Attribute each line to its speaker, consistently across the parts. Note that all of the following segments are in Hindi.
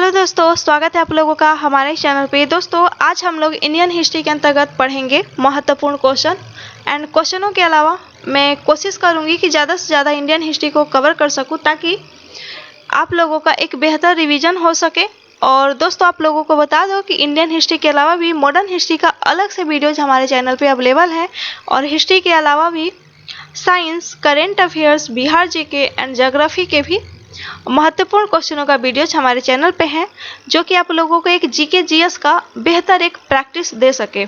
Speaker 1: हेलो दोस्तों, स्वागत है आप लोगों का हमारे चैनल पे। दोस्तों आज हम लोग इंडियन हिस्ट्री के अंतर्गत पढ़ेंगे महत्वपूर्ण क्वेश्चन एंड क्वेश्चनों के अलावा मैं कोशिश करूंगी कि ज़्यादा से ज़्यादा इंडियन हिस्ट्री को कवर कर सकूं ताकि आप लोगों का एक बेहतर रिवीजन हो सके। और दोस्तों आप लोगों को बता दो कि इंडियन हिस्ट्री के अलावा भी मॉडर्न हिस्ट्री का अलग से वीडियोज हमारे चैनल पे अवेलेबल है और हिस्ट्री के अलावा भी science, current affairs, Bihar GK and geography के भी महत्वपूर्ण क्वेश्चनों का वीडियोज हमारे चैनल पे हैं जो कि आप लोगों को एक जीके जीएस का बेहतर एक प्रैक्टिस दे सके।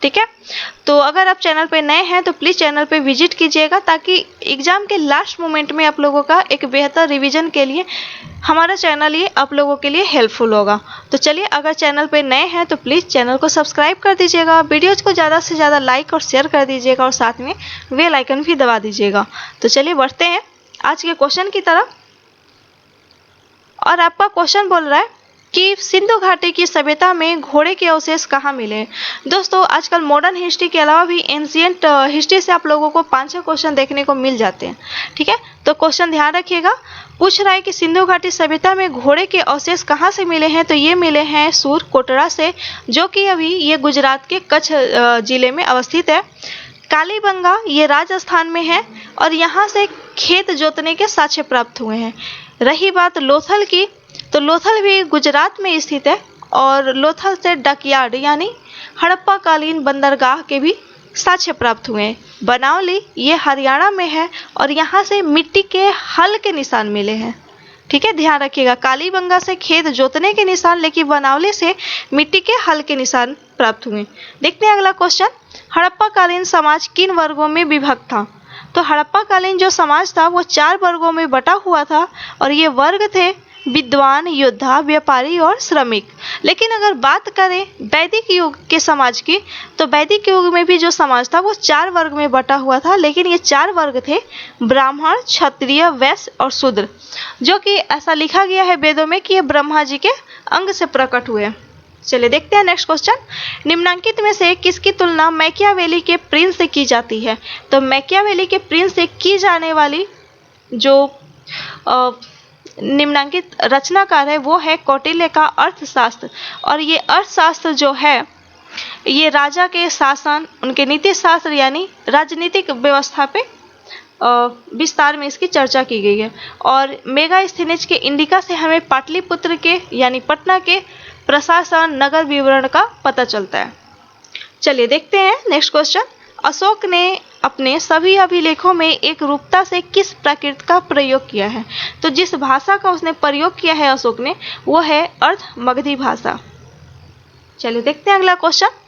Speaker 1: ठीक है, तो अगर आप चैनल पे नए हैं तो प्लीज़ चैनल पे विजिट कीजिएगा ताकि एग्जाम के लास्ट मोमेंट में आप लोगों का एक बेहतर रिवीजन के लिए हमारा चैनल ये आप लोगों के लिए हेल्पफुल होगा। तो चलिए, अगर चैनल पे नए हैं तो प्लीज़ चैनल को सब्सक्राइब कर दीजिएगा, वीडियोज़ को ज़्यादा से ज़्यादा लाइक और शेयर कर दीजिएगा और साथ में बेल आइकन भी दबा दीजिएगा। तो चलिए बढ़ते हैं आज के क्वेश्चन की तरफ। और आपका क्वेश्चन बोल रहा है कि सिंधु घाटी की सभ्यता में घोड़े के अवशेष कहाँ मिले। दोस्तों आजकल मॉडर्न हिस्ट्री के अलावा भी एंशिएंट हिस्ट्री से आप लोगों को 5-6 क्वेश्चन देखने को मिल जाते हैं। ठीक है, तो क्वेश्चन ध्यान रखिएगा। पूछ रहा है कि सिंधु घाटी सभ्यता में घोड़े के अवशेष कहाँ से मिले हैं, तो ये मिले हैं सूरकोटड़ा से, जो कि अभी ये गुजरात के कच्छ जिले में अवस्थित है। कालीबंगा ये राजस्थान में है और यहाँ से खेत जोतने के साक्ष्य प्राप्त हुए हैं। रही बात लोथल की, तो लोथल भी गुजरात में स्थित है और लोथल से डकयार्ड यानी हड़प्पा कालीन बंदरगाह के भी साक्ष्य प्राप्त हुए हैं। बनावली ये हरियाणा में है और यहाँ से मिट्टी के हल के निशान मिले हैं। ठीक है, ध्यान रखिएगा, कालीबंगा से खेत जोतने के निशान, लेकिन बनावली से मिट्टी के हल के निशान प्राप्त हुए। देखते हैं अगला क्वेश्चन। हड़प्पा कालीन समाज किन वर्गों में विभक्त था। तो हड़प्पा कालीन जो समाज था वो 4 वर्गों में बटा हुआ था और ये वर्ग थे विद्वान, योद्धा, व्यापारी और श्रमिक। लेकिन अगर बात करें वैदिक युग के समाज की, तो वैदिक युग में भी जो समाज था वो 4 वर्ग में बटा हुआ था, लेकिन ये 4 वर्ग थे ब्राह्मण, क्षत्रिय, वैश्य और शूद्र, जो कि ऐसा लिखा गया है वेदों में कि ये ब्रह्मा जी के अंग से प्रकट हुए। चलिए देखते हैं नेक्स्ट क्वेश्चन। निम्नलिखित में से किसकी तुलना मैकियावेली के प्रिंस से की जाती है। तो मैकियावेली के प्रिंस से की जाने वाली जो निम्नलिखित रचनाकार है वो है कौटिल्य का अर्थशास्त्र। और ये अर्थशास्त्र जो है ये राजा के शासन, उनके नीति शास्त्र यानी राजनीतिक व्यवस्था पे विस्तार में इसकी चर्चा की गई है। और मेगास्थनीज के इंडिका से हमें पाटलिपुत्र के यानी पटना के प्रशासन, नगर विवरण का पता चलता है। चलिए देखते हैं नेक्स्ट क्वेश्चन। अशोक ने अपने सभी अभिलेखों में एक रूपता से किस प्राकृत का प्रयोग किया है। तो जिस भाषा का उसने प्रयोग किया है अशोक ने वो है अर्ध मगधी भाषा। चलिए देखते हैं अगला क्वेश्चन।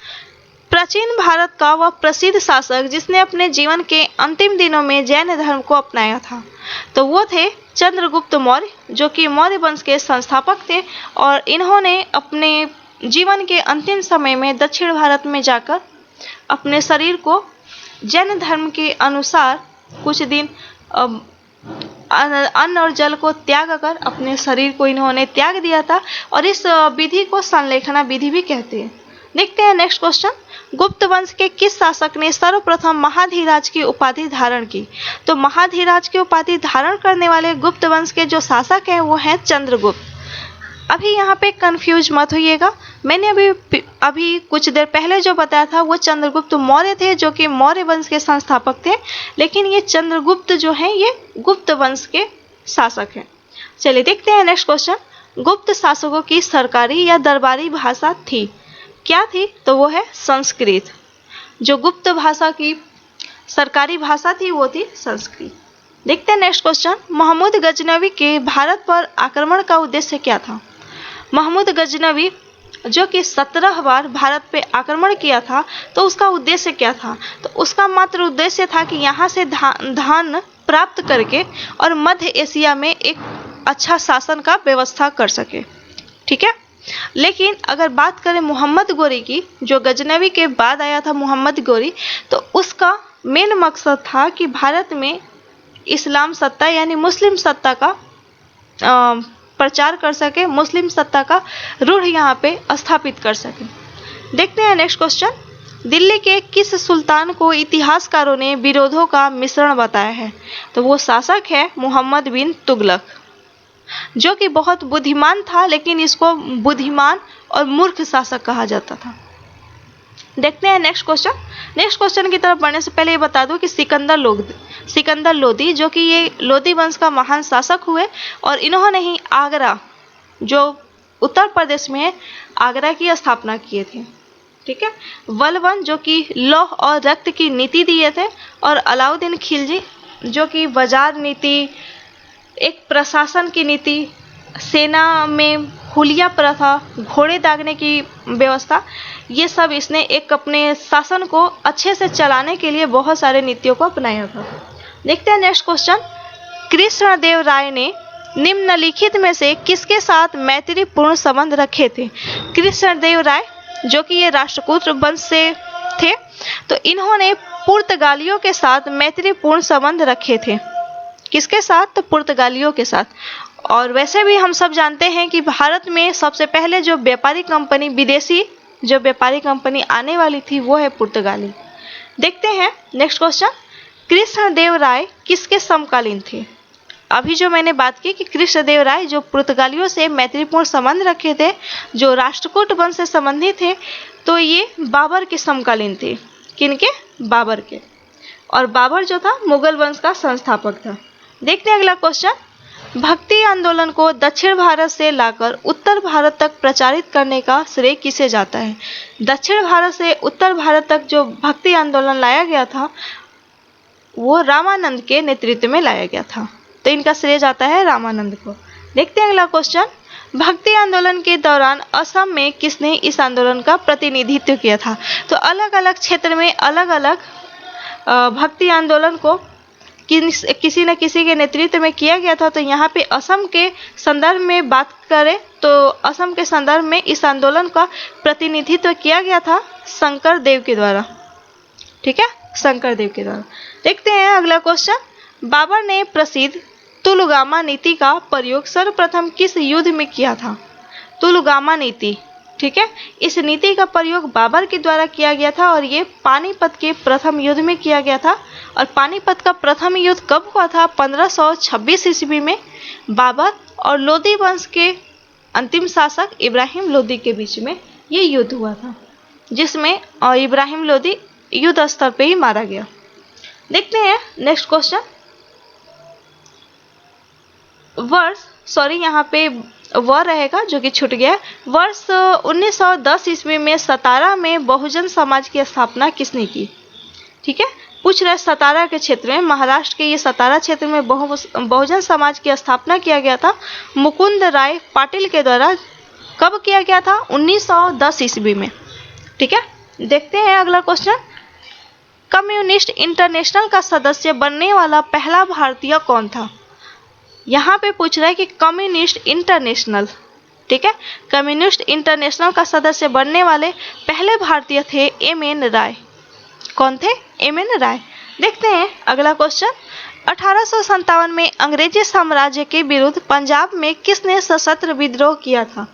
Speaker 1: प्राचीन भारत का वह प्रसिद्ध शासक जिसने अपने जीवन के अंतिम दिनों में जैन धर्म को अपनाया था, तो वो थे चंद्रगुप्त मौर्य, जो कि मौर्य वंश के संस्थापक थे। और इन्होंने अपने जीवन के अंतिम समय में दक्षिण भारत में जाकर अपने शरीर को जैन धर्म के अनुसार कुछ दिन अन्न और जल को त्याग कर अपने शरीर को इन्होंने त्याग दिया था और इस विधि को संलेखना विधि भी कहते हैं। देखते हैं नेक्स्ट क्वेश्चन। गुप्त वंश के किस शासक ने सर्वप्रथम महाधीराज की उपाधि धारण की। तो महाधीराज की उपाधि धारण करने वाले गुप्त वंश के जो शासक हैं वो हैं चंद्रगुप्त। अभी यहाँ पे कंफ्यूज मत होइएगा, मैंने अभी कुछ देर पहले जो बताया था वो चंद्रगुप्त मौर्य थे जो कि मौर्य वंश के संस्थापक थे, लेकिन ये चंद्रगुप्त जो हैं ये गुप्त वंश के शासक हैं। चलिए देखते हैं नेक्स्ट क्वेश्चन। गुप्त शासकों की सरकारी या दरबारी भाषा थी, क्या थी। तो वो है संस्कृत। जो गुप्त भाषा की सरकारी भाषा थी वो थी संस्कृत। देखते हैं नेक्स्ट क्वेश्चन। महमूद गजनवी के भारत पर आक्रमण का उद्देश्य क्या था। महमूद गजनवी जो कि 17 बार भारत पे आक्रमण किया था, तो उसका उद्देश्य क्या था। तो उसका मात्र उद्देश्य था कि यहाँ से धान प्राप्त करके और मध्य एशिया में एक अच्छा शासन का व्यवस्था कर सके। ठीक है, लेकिन अगर बात करें मोहम्मद गोरी की, जो गजनवी के बाद आया था मोहम्मद गोरी, तो उसका मेन मकसद था कि भारत में इस्लाम सत्ता यानी मुस्लिम सत्ता का प्रचार कर सके, मुस्लिम सत्ता का रूढ़ यहाँ पे स्थापित कर सके। देखते हैं नेक्स्ट क्वेश्चन। दिल्ली के किस सुल्तान को इतिहासकारों ने विरोधों का मिश्रण बताया है। तो वो शासक है मोहम्मद बिन तुगलक। जो कि बहुत बुद्धिमान था, लेकिन इसको बुद्धिमान और मूर्ख शासक कहा जाता था। देखते हैं नेक्स्ट क्वेश्चन। नेक्स्ट क्वेश्चन की तरफ बढ़ने से पहले ये बता दूं कि सिकंदर लोदी, जो कि ये लोदी वंश का महान शासक हुए, और इन्होंने ही आगरा, जो उत्तर प्रदेश में है, आगरा की स्थापना किए थे। ठीक है। बलबन, जो कि लौह और रक्त की नीति दिए थे, और अलाउद्दीन खिलजी, जो कि बाजार नीति, एक प्रशासन की नीति, सेना में हुलिया प्रथा, घोड़े दागने की व्यवस्था, ये सब इसने एक अपने शासन को अच्छे से चलाने के लिए बहुत सारे नीतियों को अपनाया था। देखते हैं नेक्स्ट क्वेश्चन। कृष्णदेव राय ने निम्नलिखित में से किसके साथ मैत्रीपूर्ण संबंध रखे थे? कृष्णदेव राय, जो कि ये राष्ट्रकूट वंश से थे, तो इन्होंने पुर्तगालियों के साथ मैत्रीपूर्ण संबंध रखे थे। किसके साथ? तो पुर्तगालियों के साथ। और वैसे भी हम सब जानते हैं कि भारत में सबसे पहले जो व्यापारी कंपनी, विदेशी जो व्यापारी कंपनी आने वाली थी, वो है पुर्तगाली। देखते हैं नेक्स्ट क्वेश्चन। कृष्णदेव राय किसके समकालीन थे? अभी जो मैंने बात की कि कृष्णदेव राय जो पुर्तगालियों से मैत्रीपूर्ण संबंध रखे थे, जो राष्ट्रकूट वंश से संबंधित थे, तो ये बाबर के समकालीन थे। किनके? बाबर के। और बाबर जो था मुगल वंश का संस्थापक था। देखते हैं अगला क्वेश्चन। भक्ति आंदोलन को दक्षिण भारत से लाकर उत्तर भारत तक प्रचारित करने का श्रेय किसे जाता है? दक्षिण भारत से उत्तर भारत तक जो भक्ति आंदोलन लाया गया था, वो रामानंद के नेतृत्व में लाया गया था, तो इनका श्रेय जाता है रामानंद को। देखते हैं अगला क्वेश्चन। भक्ति आंदोलन के दौरान असम में किसने इस आंदोलन का प्रतिनिधित्व किया था? तो अलग अलग क्षेत्र में अलग अलग भक्ति आंदोलन को किसी न किसी के नेतृत्व में किया गया था। तो यहाँ पे असम के संदर्भ में बात करें तो असम के संदर्भ में इस आंदोलन का प्रतिनिधित्व किया गया था शंकर देव के द्वारा। ठीक है, शंकर देव के द्वारा। देखते हैं अगला क्वेश्चन। बाबर ने प्रसिद्ध तुलगामा नीति का प्रयोग सर्वप्रथम किस युद्ध में किया था? तुलगामा नीति, ठीक है, इस नीति का प्रयोग बाबर के द्वारा किया गया था, और ये पानीपत के प्रथम युद्ध में किया गया था। और पानीपत का प्रथम युद्ध कब हुआ था? 1526 ईस्वी में बाबर और लोदी वंश के अंतिम शासक इब्राहिम लोदी के बीच में ये युद्ध हुआ था, जिसमें इब्राहिम लोदी युद्ध स्तर पे ही मारा गया। देखते हैं नेक्स्ट क्वेश्चन। यहाँ पे रहेगा जो कि छूट गया। वर्ष 1910 ईस्वी में सतारा में बहुजन समाज की स्थापना किसने की? ठीक है, पूछ रहे सतारा के क्षेत्र में, महाराष्ट्र के ये सतारा क्षेत्र में बहुजन समाज की स्थापना किया गया था मुकुंद राय पाटिल के द्वारा। कब किया गया था? 1910 ईस्वी में। ठीक है, देखते हैं अगला क्वेश्चन। कम्युनिस्ट इंटरनेशनल का सदस्य बनने वाला पहला भारतीय कौन था? यहाँ पे पूछ रहा है कि कम्युनिस्ट इंटरनेशनल, ठीक है, कम्युनिस्ट इंटरनेशनल का सदस्य बनने वाले पहले भारतीय थे एम.एन. राय। कौन थे? एम.एन. राय। देखते हैं अगला क्वेश्चन। 1857 में अंग्रेजी साम्राज्य के विरुद्ध पंजाब में किसने सशस्त्र विद्रोह किया था?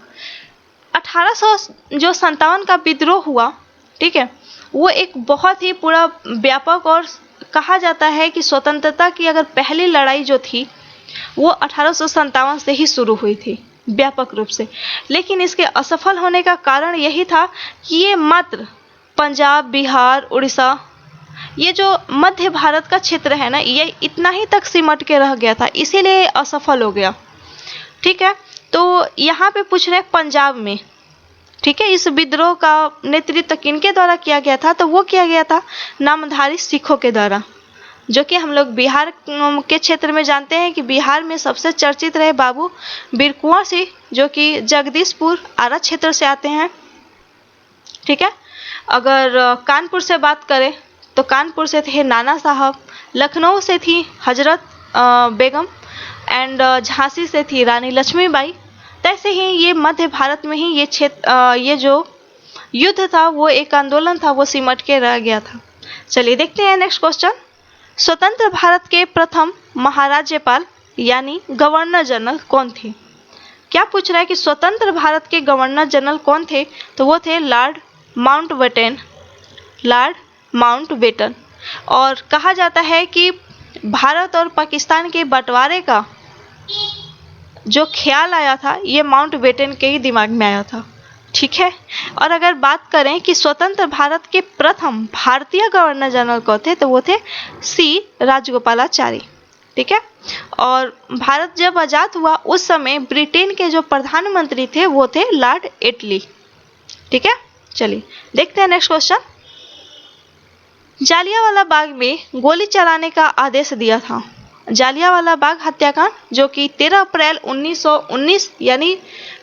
Speaker 1: 1857 का विद्रोह हुआ, ठीक है, वो एक बहुत ही पूरा व्यापक, और कहा जाता है कि स्वतंत्रता की अगर पहली लड़ाई जो थी वो 1857 से ही शुरू हुई थी व्यापक रूप से। लेकिन इसके असफल होने का कारण यही था कि ये मात्र पंजाब, बिहार, उड़ीसा, ये जो मध्य भारत का क्षेत्र है ना, ये इतना ही तक सिमट के रह गया था, इसीलिए असफल हो गया। ठीक है, तो यहाँ पे पूछ रहे पंजाब में, ठीक है, इस विद्रोह का नेतृत्व किनके द्वारा किया गया था? तो वो किया गया था नामधारी सिखों के द्वारा, जो कि हम लोग बिहार के क्षेत्र में जानते हैं कि बिहार में सबसे चर्चित रहे बाबू वीर कुंवर सिंह, जो कि जगदीशपुर आरा क्षेत्र से आते हैं। ठीक है, अगर कानपुर से बात करें तो कानपुर से थे नाना साहब, लखनऊ से थी हजरत बेगम, एंड झांसी से थी रानी लक्ष्मीबाई। तैसे ही ये मध्य भारत में ही ये क्षेत्र, ये जो युद्ध था, वो एक आंदोलन था, वो सिमट के रह गया था। चलिए देखते हैं नेक्स्ट क्वेश्चन। स्वतंत्र भारत के प्रथम महाराज्यपाल यानी गवर्नर जनरल कौन थे? क्या पूछ रहा है कि स्वतंत्र भारत के गवर्नर जनरल कौन थे? तो वो थे लॉर्ड माउंटबेटन। और कहा जाता है कि भारत और पाकिस्तान के बंटवारे का जो ख्याल आया था ये माउंटबेटन के ही दिमाग में आया था। ठीक है। और अगर बात करें कि स्वतंत्र भारत के प्रथम भारतीय गवर्नर जनरल कौन थे, तो वो थे सी राजगोपालाचारी। ठीक है। और भारत जब आजाद हुआ उस समय ब्रिटेन के जो प्रधानमंत्री थे वो थे लॉर्ड एटली। ठीक है। चलिए देखते हैं नेक्स्ट क्वेश्चन। जालियांवाला बाग में गोली चलाने का आदेश दिया था। जालियांवाला बाग हत्याकांड जो कि 13 अप्रैल 1919 यानी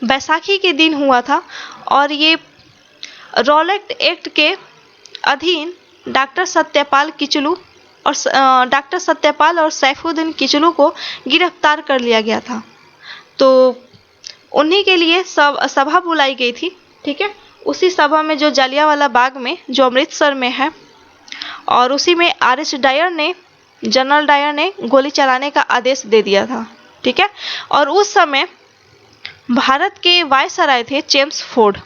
Speaker 1: बैसाखी के दिन हुआ था, और ये रॉलेट एक्ट के अधीन डॉक्टर सत्यपाल और सैफुद्दीन किचलू को गिरफ्तार कर लिया गया था। तो उन्हीं के लिए सभा बुलाई गई थी। ठीक है। उसी सभा में जो जालियांवाला बाग में जो अमृतसर में है, और उसी में जनरल डायर ने गोली चलाने का आदेश दे दिया था। ठीक है। और उस समय भारत के वायसराय थे चेम्सफोर्ड।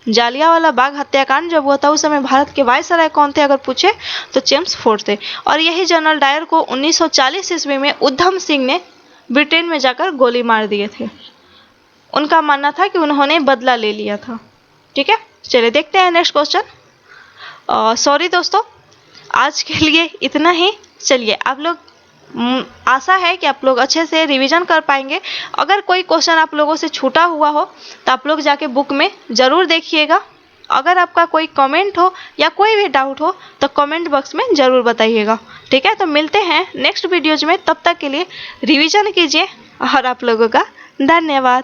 Speaker 1: जालियांवाला बाग हत्याकांड जब हुआ था उस समय भारत के वायसराय कौन थे अगर पूछे तो चेम्सफोर्ड थे। और यही जनरल डायर को 1940 ईस्वी में उधम सिंह ने ब्रिटेन में जाकर गोली मार दिए थे। उनका मानना था कि उन्होंने बदला ले लिया था। ठीक है। चलिए देखते हैं नेक्स्ट क्वेश्चन। सॉरी दोस्तों, आज के लिए इतना ही। चलिए आप लोग, आशा है कि आप लोग अच्छे से रिवीजन कर पाएंगे। अगर कोई क्वेश्चन आप लोगों से छूटा हुआ हो तो आप लोग जाके बुक में ज़रूर देखिएगा। अगर आपका कोई कमेंट हो या कोई भी डाउट हो तो कमेंट बॉक्स में ज़रूर बताइएगा। ठीक है। तो मिलते हैं नेक्स्ट वीडियोज में, तब तक के लिए रिवीजन कीजिए और आप लोगों का धन्यवाद।